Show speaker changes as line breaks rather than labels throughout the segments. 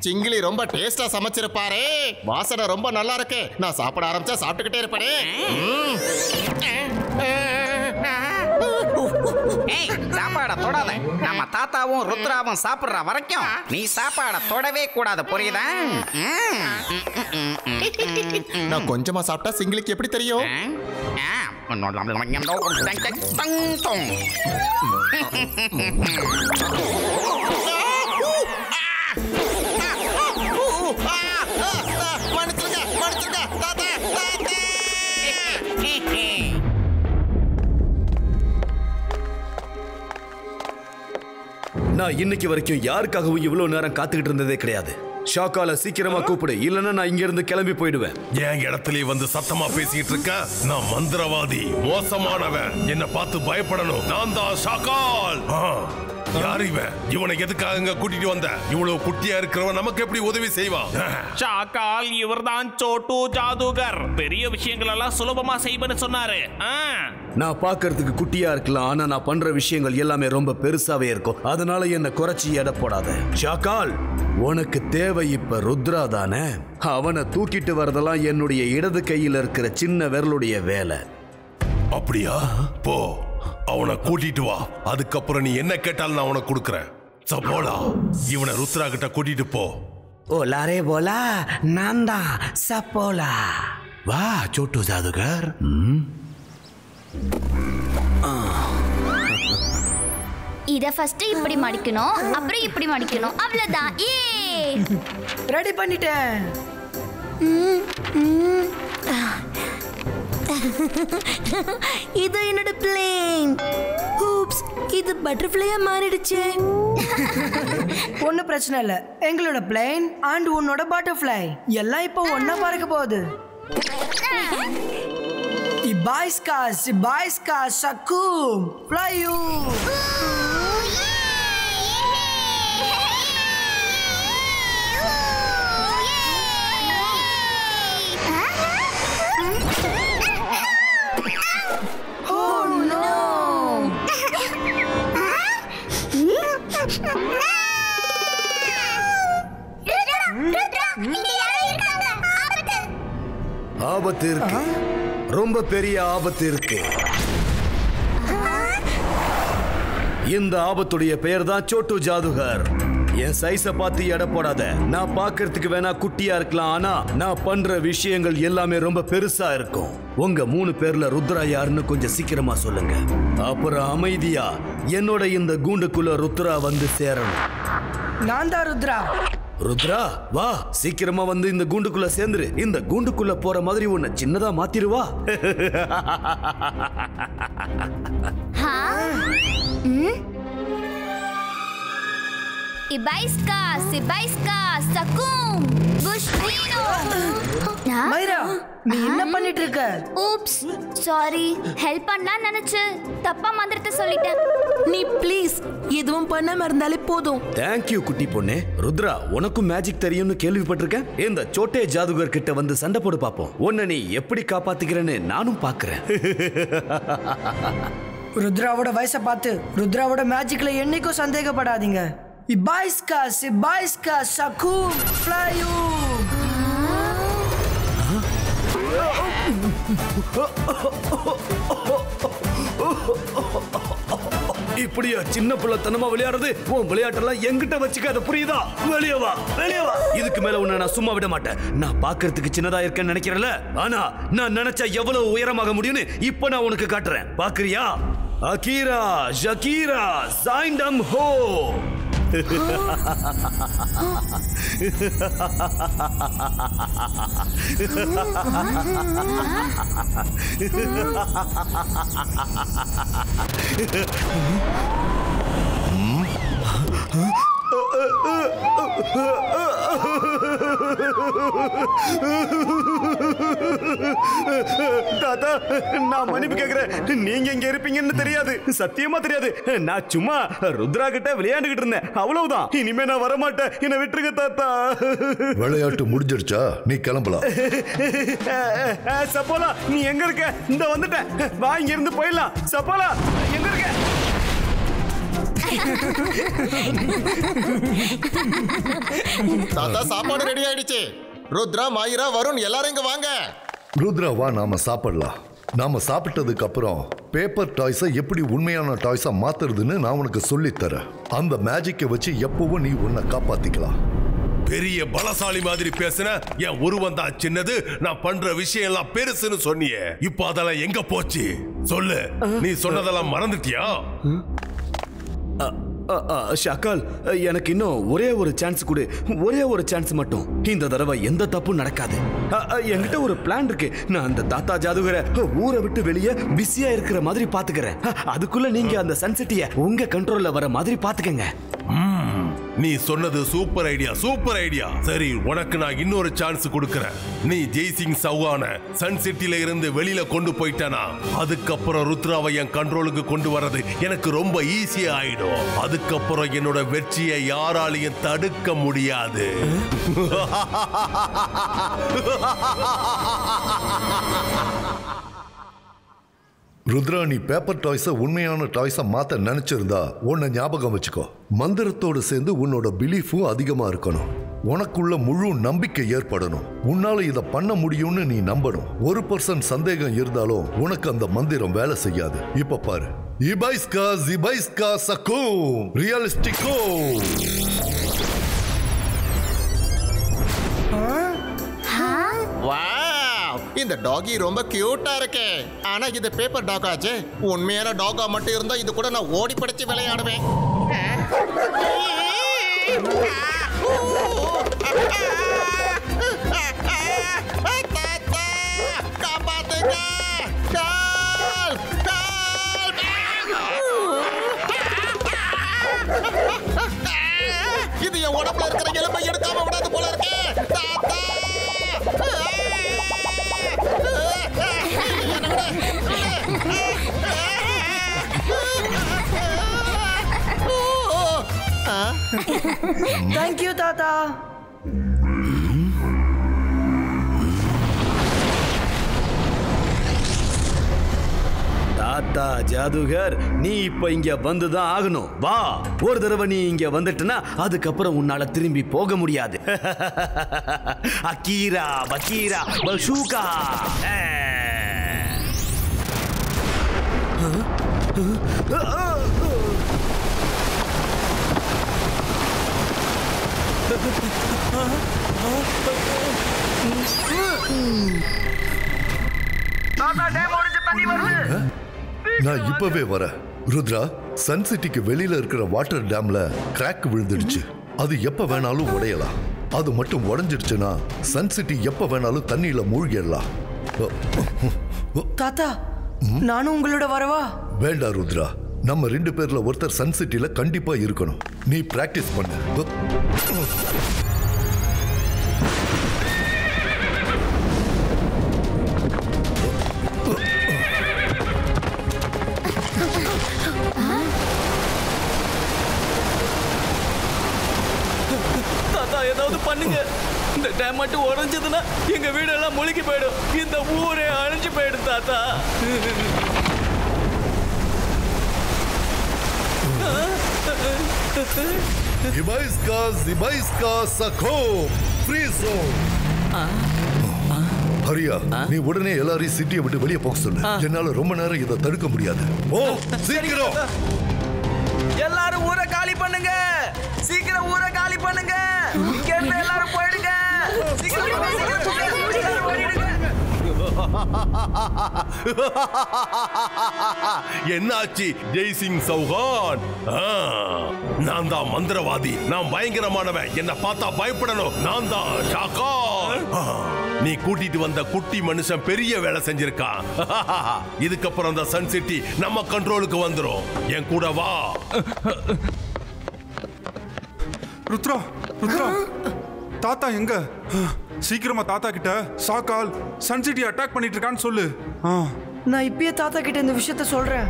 சிங்கிலி ரொம்ப டேஸ்டா சமைச்சிருப்பாரே. வாசனை ரொம்ப நல்லா இருக்கு. நான் சாப்பிட ஆரம்பிச்சா சாப்பிட்டுக்கிட்டே இருப்பேனே.
சாப்பாட தொடாத. நம்ம தாத்தாவும் ருத்ராவும் சாப்பிடுற வரைக்கும் நீ சாப்பாட தொடவே கூடாது, புரியுதா?
நான் கொஞ்சமா சாப்பிட்டா சிங்கிலிக்கு எப்படி தெரியும்?
நான் இன்னைக்கு வரைக்கும் யாருக்காகவும் இவ்வளவு நேரம் காத்துக்கிட்டு இருந்ததே கிடையாது. ஷாக்கால சீக்கிரமா கூப்பிடு, இல்லன்னா நான் இங்க இருந்து கிளம்பி போயிடுவேன்.
என் இடத்துல வந்து சத்தமா பேசிட்டு இருக்க. நான் மந்திரவாதி, மோசமானவன். என்ன பார்த்து பயப்படணும். நான் தான் ஷாக்கால். யாரு இவன்? இவனை எதுக்காக கூட்டிட்டு வந்த? இவ்வளவு குட்டியா இருக்கிறவன் நமக்கு எப்படி உதவி செய்வான்?
ஷாக்கால் இவர்தான் சோட்டு ஜாதுகர். பெரிய விஷயங்கள் எல்லாம் சுலபமா செய்வேன்னு சொன்னாரு.
நான் பாக்குறதுக்கு குட்டியா இருக்கலாம், ஆனா நான் பண்ற விஷயங்கள் எல்லாமே ரொம்ப பெருசாவே இருக்கும். அதனால என்ன குறைச்சி எடை போடாத. ஷாக்கால், உனக்கு தேவை இப்ப ருத்ரா தானே? அவனை தூக்கிட்டு வரதெல்லாம் என்னுடைய இடது கையில இருக்கிற சின்ன விரலுடைய வேலை.
அப்படியா? போ, அவனை கூட்டிட்டு வா. அதுக்கப்புறம் நீ என்ன கேட்டாலும் நான் உனக்கு கொடுக்கறேன். சபோலா, இவனை ருத்ரா கிட்ட கூட்டிட்டு போ.
ஓலா ரே போலா, நான் தான் சப்போலா. வா சோட்டு ஜாதுகர்.
இத ஃபர்ஸ்ட் இப்படி மடிக்கணும், அப்புறம் இப்படி மடிக்கணும். அவ்வளவுதான்.
ரெடி பண்ணிட்டேன். இது என்னோட பிளேன். ஹூப்ஸ், இது பட்டர்ஃப்ளையா மாறிடுச்சு. ஒன்னும் பிரச்சனை இல்ல. எங்களோட பிளேன் அண்ட் உன்னோட பட்டர்ஃப்ளை எல்லாம் இப்போ ஒன்னா பறக்க போகுது. Ibaiska Shakum fly you. Oh no.
ஆபத்து இருக்கு, ரொம்ப பெரிய ஆபத்து இருக்கு. இந்த ஆபத்துடைய பெயர் தான் சோட்டு ஜாதுகர். என் சைஸ பார்த்து எடை போடாத. நான் பார்க்கிறதுக்கு வேணா குட்டியா இருக்கலாம், ஆனா நான் பண்ற விஷயங்கள் எல்லாமே ரொம்ப பெருசா இருக்கும். உங்க 3 பேர்ல ருத்ரா யாருன்னு கொஞ்சம் சீக்கிரமா சொல்லுங்க. அப்புறம் அமைதியா என்னோட இந்த கூண்டுக்குள்ள ருத்ரா வந்து சேரணும்.
நான் தான் ருத்ரா.
ருத்ரா, வா, சீக்கிரமா வந்து இந்த கூண்டுக்குள்ள சேர்ந்துரு. இந்த கூண்டுக்குள்ள போற மாதிரி உன்னை சின்னதா மாத்திருவா.
Ibaiska Shakum Bushino.
மைரா, நீ என்ன பண்ணிட்டு இருக்க?
Oops, sorry. ஹெல்ப் பண்ணா நினைச்சு தப்பா மந்திரத்தை சொல்லிட்டேன்.
நீ ப்ளீஸ் எதுவும் பண்ணாம இருந்தாலே போதும்.
தேங்க்யூ குட்டி பொண்ணே. ருத்ரா, உனக்கும் மேஜிக் தெரியும்னு கேள்விப்பட்டிருக்கேன். இந்த சோட்டே ஜாதுகர் கிட்ட வந்து சண்டை போடு பாப்போம். உன்னை நீ எப்படி காப்பாத்திக்கிறேன்னு நானும் பாக்குறேன்.
ருத்ராவோட வயசை பார்த்து ருத்ராவோட மேஜிக்ல என்னைக்கும் சந்தேகப்படாதீங்க. Ibaiska Shakum fly you.
இப்படியா சின்ன பிள்ளைத்தனமா விளையாடுறது? உன் விளையாட்டெல்லாம் எங்கிட்ட வச்சுக்காத, புரியுதா? வெளியே வா, வெளியே வா. இதுக்கு மேல உன்னை நான் சும்மா விட மாட்டேன். நான் பாக்குறதுக்கு சின்னதா இருக்கேன்னு நினைக்கிறேன்ல, ஆனா நான் நினைச்சா எவ்வளவு உயரமாக முடியும்னு இப்ப நான் உனக்கு காட்டுறேன். பாக்குறியா? அகீரா ஷகீரா சைண்டம் ஹோ. தாத்தா நான் மன்னிப்பு கேக்குறேன். நீங்க இங்க இருப்பீங்கன்னு தெரியாது, சத்தியமா தெரியாது. நான் சும்மா ருத்ரா கிட்ட விளையாண்டுகிட்டு இருந்தேன், அவ்வளவுதான். இனிமே நான் வரமாட்டேன், என்ன விட்டுருங்க தாத்தா.
விளையாட்டு முடிஞ்சிருச்சா? நீ கிளம்பலாம்.
சப்போலா நீ எங்க இருக்க? இந்த வந்துட்டேன், வா இங்க இருந்து போயிடலாம். சப்போலா எங்க இருக்க?
தாத்தா சாப்பாடு ரெடி ஆயிடுச்சு. ருத்ரா, மாயிரா, வருண் எல்லாரும் இங்க வாங்க.
ருத்ரா வா, நாம சாப்பிடலாம். நாம சாப்பிட்டதுக்கு அப்புறம் பேப்பர் டாய்ஸை எப்படி உண்மையான டாய்ஸா மாத்துறதுன்னு நான் உனக்கு சொல்லித்தரேன். அந்த மேஜிக்கை வச்சு எப்பவும் நீ உன்னை காப்பாத்திக்கலாம்.
பெரிய பலசாலி மாதிரி பேசுன. என் உருவம் தான் சின்னது, நான் பண்ற விஷயம் எல்லாம் பெருசுன்னு சொன்னியே. இப்ப அதெல்லாம் எங்க போச்சு சொல்லு. நீ சொன்னதெல்லாம் மறந்துட்டியா?
ஷாக்கால், எனக்கு இன்னும் ஒரே ஒரு சான்ஸ் கொடு, ஒரே ஒரு சான்ஸ் மட்டும். இந்த தடவை எந்த தப்பும் நடக்காது. என்கிட்ட ஒரு பிளான் இருக்கு. நான் அந்த தாத்தா ஜாதுகரை ஊரை விட்டு வெளியே பிஸியா இருக்கிற மாதிரி பாத்துக்கிறேன். அதுக்குள்ள நீங்க அந்த சன்சிட்டிய உங்க கண்ட்ரோல்ல வர மாதிரி பாத்துக்கங்க.
நீ சொன்னது சூப்பர் ஐடியா, சூப்பர் ஐடியா. சரி, உனக்கு நான் இன்னொரு சான்ஸ் கொடுக்கறேன். நீ ஜெய்சிங் சௌகான சன் சிட்டில இருந்து வெளியில கொண்டு போயிட்டானா, அதுக்கப்புறம் ருத்ராவை என் கண்ட்ரோலுக்கு கொண்டு வர்றது எனக்கு ரொம்ப ஈஸியா ஆயிடும். அதுக்கப்புறம் என்னோட வெற்றியை யாராலையும் தடுக்க முடியாது.
ருத்ரா, நீ பேப்பர் டாய்ஸை உண்மையான டாய்ஸா மாத்த நினைச்சிருந்தா உன்னை ஞாபகம் வச்சுக்கோ. மந்திரத்தோடு சேர்ந்து உன்னோட பிலீஃபும் அதிகமா இருக்கணும். உனக்குள்ள முழு நம்பிக்கை ஏற்படணும். உன்னால இதை பண்ண முடியும்னு நீ நம்பணும். 1% சந்தேகம் இருந்தாலும் உனக்கு அந்த மந்திரம் வேலை செய்யாது. இப்ப பாரு, இபைஸ்கா ஜிபைஸ்கா சக்கும் ரியலிஸ்டிகோ.
வாவ், இந்த டாகி ரொம்ப கியூட்டா இருக்கு. ஆனா இது பேப்பர் டாக் ஆச்சு. உண்மையான டாகா மட்டும் இருந்தா இது கூட நான் ஓடி பிடிச்சு விளையாடுவேன். காப்பாத்துங்க. இது என் உடம்புல இருக்கிற எலும்பை எடுக்காம விடாது போல இருக்கு. தாத்தா,
தேங்க்யூ தாத்தா.
தாத்தா ஜாதுகர், நீ இப்ப இங்க வந்துதான் ஆகணும். வா, ஒரு தடவை நீ இங்க வந்துட்டனா அதுக்கப்புறம் உன்னால திரும்பி போக முடியாது. அக்கீரா பக்கீரா பஷூகா.
நான் இப்பவே வரேன். ருத்ரா, சன் சிட்டிக்கு வெளியில இருக்கிற வாட்டர் டேம்ல கிராக் விழுந்துடுச்சு. அது எப்ப வேணாலும் உடையலாம். அது மட்டும் உடைஞ்சிடுச்சுன்னா சன் சிட்டி எப்ப வேணாலும் தண்ணியில மூழ்கிடலாம்.
தாத்தா, நானும் உங்களோட வரவா?
வேண்டாம் ருத்ரா, நம்ம 2 பேர்ல ஒருத்தர் சன் சிட்டில கண்டிப்பா இருக்கணும். நீ பிராக்டிஸ் பண்ணு.
தாத்தா, ஏதாவது பண்ணுங்க. இந்த டேம் மட்டும் உடைஞ்சதுன்னா எங்க வீடெல்லாம் முழுகி போயிடும். இந்த ஊரே அழிஞ்சு போயிடும் தாத்தா.
இபைஸ்கா ஜிபைஸ்கா சகோ ஃப்ரீ ஜோன். ஹரியா, நீ உடனே எல்லாரையும் சிட்டியை விட்டு வெளியே போக சொல்லு. என்னால ரொம்ப நேரம் இதை தடுக்க முடியாது. ஓ, சீக்கிரம்
எல்லாரும் ஊரை காலி பண்ணுங்க. சீக்கிரம் ஊரை காலி பண்ணுங்க. இங்க இருந்து எல்லாரும் போயிடுங்க.
என்னாச்சு ஜெய்சிங் சௌகான்? நான் தான் மந்திரவாதி, நான் பயங்கரமானவன். என்ன பார்த்தா பயப்படணும். நான் தான் ஷாக்கால். நீ கூட்டிட்டு வந்த குட்டி மனுஷன் பெரிய வேலை செஞ்சிருக்கான். இதுக்கப்புறம் அந்த சன் சிட்டி நம்ம கண்ட்ரோலுக்கு வந்துரும். என் கூட வா.
ருத்ரா, ருத்ரா, தாத்தா எங்க? சீக்கிரமா தாத்தா கிட்ட சாக்கால் சன் சிட்டி அட்டாக் பண்ணிட்டு இருக்கான்னு சொல்லு.
நான் இப்பயே தாத்தா கிட்ட இந்த விஷயத்த சொல்றேன்.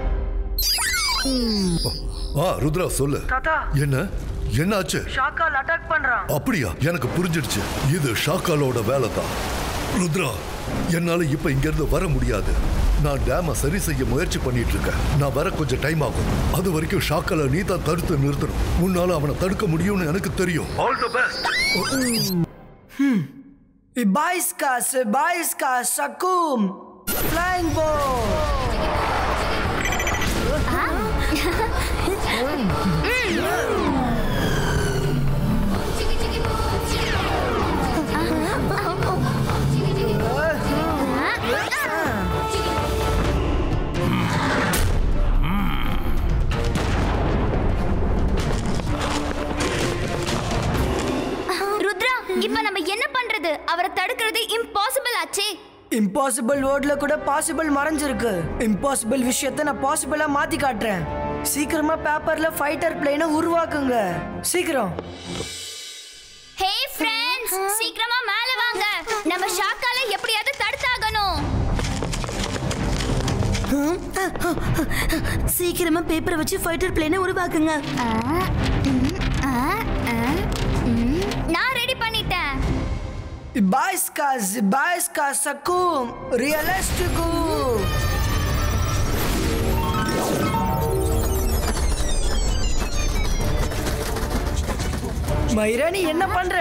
ருத்ரா சொல்லு.
தாத்தா
என்னாச்சு?
ஷாக்கால் அட்டாக் பண்றான்.
அப்படியா? எனக்கு புரிஞ்சிடுச்சு. இது ஷாக்காலோட வேலை தான். ருத்ரா, என்னால இப்ப இங்க இருந்து வர முடியாது. நான் டேம சரி செய்ய முயற்சி பண்ணிட்டு இருக்கேன். நான் வர கொஞ்சம் டைம் ஆகும். அது வரைக்கும் ஷாக்கால நீ தான் தடுத்து நிறுத்தணும். உன்னால அவனை தடுக்க முடியும்னு எனக்கு தெரியும். All the best.
Ibaiska Sakum Flying Ball.
இப்ப நம்ம என்ன பண்றது? அவரை தடுக்கிறது இம்பாசிபிள் ஆச்சே.
இம்பாசிபிள் வேர்ட்ல கூட பாசிபிள் மறைஞ்சிருக்கு. இம்பாசிபிள் விஷயத்தை நான் பாசிபிளா மாத்தி காட்டுறேன். சீக்கிரமா பேப்பர்ல ஃபைட்டர் பிளேனை உருவாக்குங்க. சீக்கிரம்.
ஹே ஃப்ரெண்ட்ஸ், சீக்கிரமா மேல வாங்க. நம்ம ஷாக்கால எப்படியாவது தடுத்தாகணும்.
சீக்கிரமா பேப்பரை வச்சு ஃபைட்டர் பிளேனை உருவாக்குங்க.
நான் ரெடி பண்ணிட்டேன்.
Ibaiska Sakum Realistico. மைரா, நீ என்ன பண்ற?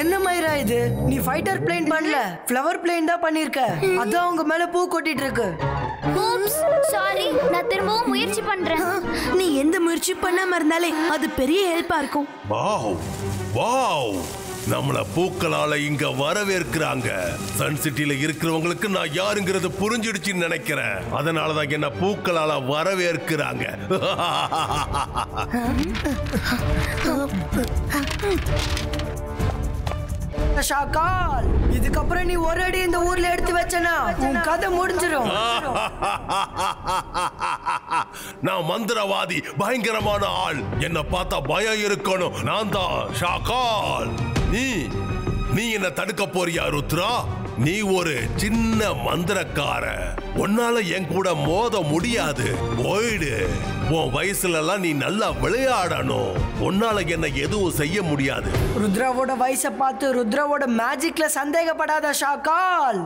என்ன மைரா இது? நீ ஃபைட்டர் பிளேன் பண்ணல, ஃப்ளவர் பிளேன் தான் பண்ணிருக்க. அதான் உங்க மேல பூ கொட்டிட்டு இருக்கு.
oops சாரி, நான் திரும்பவும் முயற்சி பண்றேன்.
நீ எந்த முயற்சி பண்ணாம இருந்தாலே அது பெரிய ஹெல்ப்பா இருக்கும்.
வாவ் வாவ், நம்மள பூக்களால இங்க வரவேற்கிறாங்க. சன் சிட்டில இருக்கிறவங்களுக்கு நான் யாருங்கிறது புரிஞ்சிடுச்சுன்னு நினைக்கிறேன். அதனாலதான் என்ன பூக்களால வரவேற்கிறாங்க.
ஷாக்கால், இதுக்கப்புறம் நீ ஒரு அடி இந்த ஊர்ல எடுத்து வச்சனா உன் கதை முடிஞ்சிடும்.
நான் மந்திரவாதி, பயங்கரமான ஆள். என்ன பார்த்தா பயம் இருக்கணும். நான் தான் ஷாக்கால். நீ என்ன தடுக்க போறியா ருத்ரா? நீ ஒரு சின்ன மந்திரக்கார. உன்னால என் கூட மோத முடியாது. போயிடு. உன் வயசுல எல்லாம் நீ நல்லா விளையாடணும். உன்னால என்ன எதுவும் செய்ய முடியாது.
ருத்ராவோட வயசை பார்த்து ருத்ராவோட மேஜிக்ல சந்தேகப்படாத ஷாக்கால்.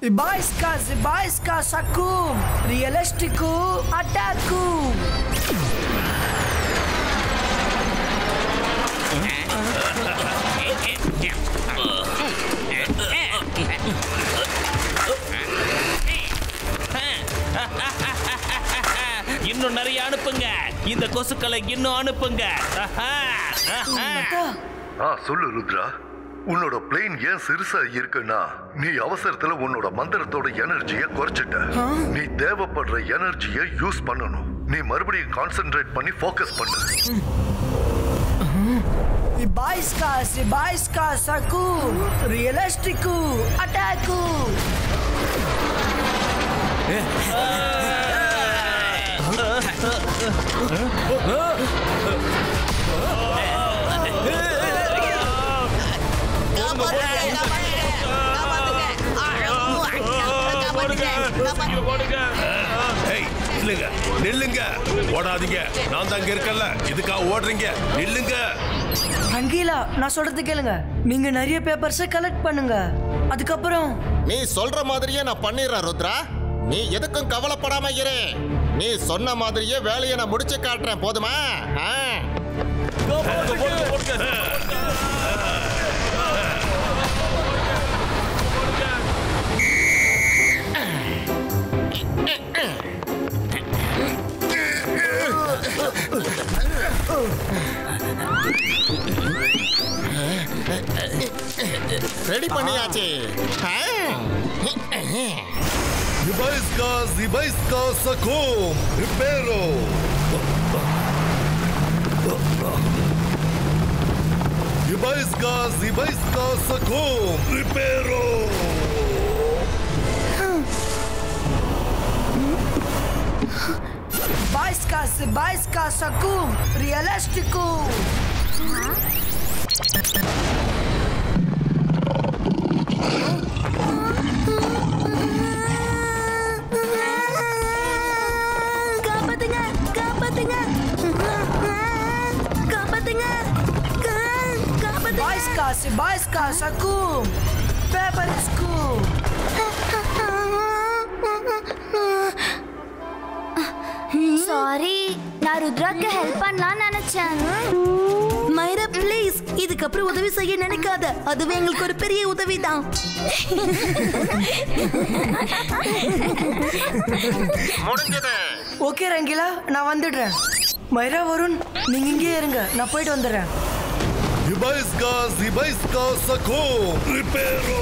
Ibaiska Sakum Realistico Attaku.
இன்னும் நிறைய அனுப்புங்க. இந்த கொசுக்களை இன்னும் அனுப்புங்க.
சொல்லு ருத்ரா, உன்னோட பிளேன் ஏன் சிறுசா இருக்குன்னா நீ அவசரத்துல உன்னோட மந்திரத்தோட எனர்ஜியை குறைச்சிட்ட. நீ தேவைப்படுற எனர்ஜியை யூஸ் பண்ணணும். நீ மறுபடியும் கான்சென்ட்ரேட் பண்ணி ஃபோக்கஸ் பண்ணு.
Ibaiska Sakum Realistico Attaku.
நில்லுங்க, ஓடாதீங்க. நான் தான் இருக்கல, இதுக்காக ஓடுறீங்க? நில்லுங்க.
அங்கீலா, நான் சொல்றது கேளுங்க. நீங்க நிறைய பேப்பர்ஸை கலெக்ட் பண்ணுங்க. அதுக்கப்புறம்
நீ சொல்ற மாதிரியே நான் பண்ணிடுறேன் ருத்ரா. நீ எதுக்கும் கவலைப்படாம இரு. நீ சொன்ன மாதிரியே வேலையை நான் முடிச்சு காட்டுறேன். போதுமா? ரெடி பண்ணியாச்சு.
Ibaiska Sakum Reparo. Ibaiska Sakum Reparo.
Ibaiska Sibaiska Sakum Realistico. Sibaiska Sakum Peperisku.
Sorry, நான் ருத்ராக்கு ஹெல்ப் பண்ணலாம்னு நினைச்சேன்.
மைரா ப்ளீஸ், இதுக்கப்புறம் உதவி செய்ய நினைக்காத. அதுவே எங்களுக்கு ஒரு பெரிய உதவிதான்.
முடிஞ்சது.
ஓகே ரங்கிலா, நான் வந்துடுறேன். மைரா வருண், நீங்க இங்கே இருங்க, நான் போயிட்டு வந்துடுறேன்.
Zibaiska Sakum Preparo.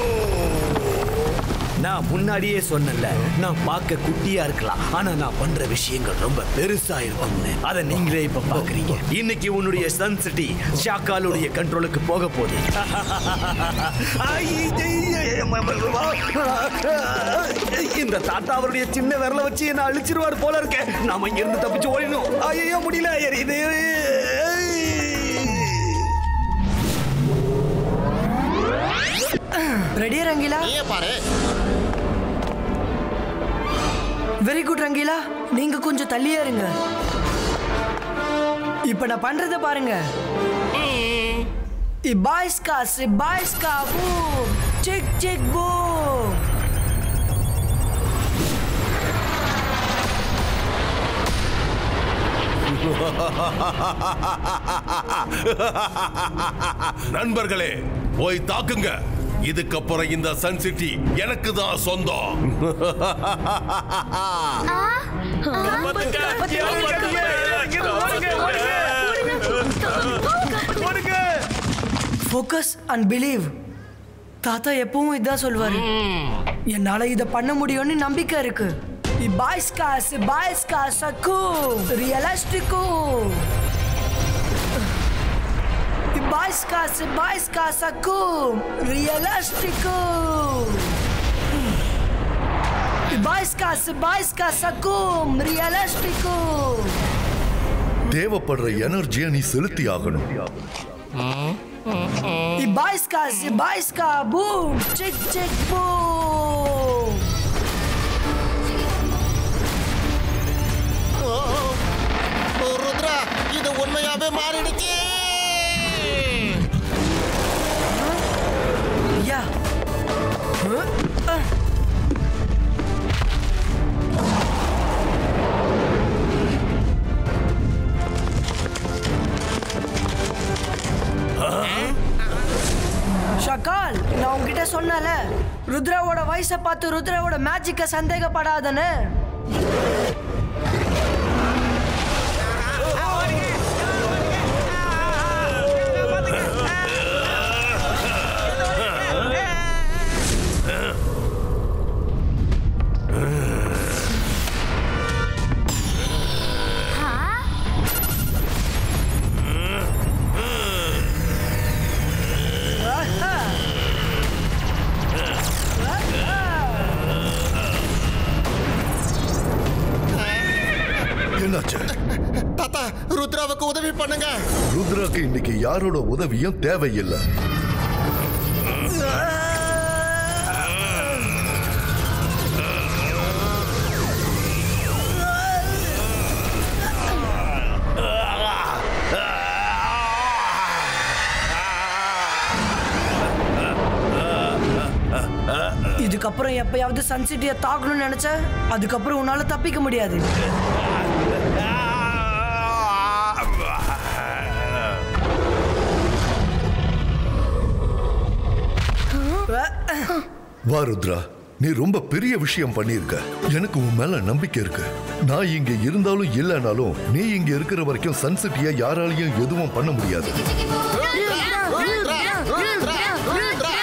நான் முன்னாடியே சொன்னேன்ல, நான் பார்க்க குட்டியா இருக்கலாம், ஆனா நான் பண்ற விஷயங்கள் ரொம்ப பெருசா இருக்கும்னு. அதை நீங்களே இப்ப பாக்குறீங்க. இன்னைக்கு உன்னுடைய சன் சிட்டி ஷாக்காலுடைய கண்ட்ரோலுக்கு போக போகுது. இந்த தாத்தா அவருடைய சின்ன விரல வச்சு என்ன அழிச்சிருவாரு போல இருக்க. நாம இங்க இருந்து தப்பிச்சு ஓடினோம். ஐயோ முடியல, எரியுது.
ரெடியா ரங்கிலா?
நீயே பாரு.
வெரி குட் ரங்கிலா, நீங்க கொஞ்சம் தள்ளியே இருங்க. இப்ப நான் பண்றத பாருங்க. Sibaiska boom, chick chick boom.
நண்பர்களே, போய் தாக்குங்க. இதுக்கப்புறம் இந்த சன் சிட்டி எனக்கு தான் சொந்தம்.
Focus and believe. தாத்தா எப்பவும் இதான் சொல்வாரு. என்னால இத பண்ண முடியும்னு நம்பிக்கை இருக்கு. Sibaiska Sakum Realistico. Sibaiska Sakum Realistico. Sibaiska Sakum Realistico.
தேவைப்படுற எனர்ஜியை நீ செலுத்தி ஆகணும்.
Sibaiska boom, chick chick boom.
Rudra, இது உண்மையாவே மாறிடுச்சு.
யா. ஷகால், நான் உங்ககிட்ட சொன்னல, ருத்ராவோட வயசை பார்த்து ருத்ராவோட மேஜிக்க சந்தேகப்படாதன்னு.
என்னாச்சு?
தாத்தா, ருத்ராவுக்கு உதவி பண்ணுங்க.
ருத்ராக்கு இன்னைக்கு யாரோட உதவியும் தேவையில்லை.
இதுக்கப்புறம் எப்பயாவது சன் சிட்டியை தாக்கணும்னு நினைச்ச, அதுக்கப்புறம் உன்னால தப்பிக்க முடியாது.
வா ருத்ரா, நீ ரொம்ப பெரிய விஷயம் பண்ணிருக்க. எனக்கு உன் மேல நம்பிக்கை இருக்கு. நான் இங்க இருந்தாலும் இல்லைனாலும் நீ இங்க இருக்கிற வரைக்கும் சன் சிட்டியை யாராலையும் எதுவும் பண்ண முடியாது.
ருத்ரா, ருத்ரா, ருத்ரா, ருத்ரா.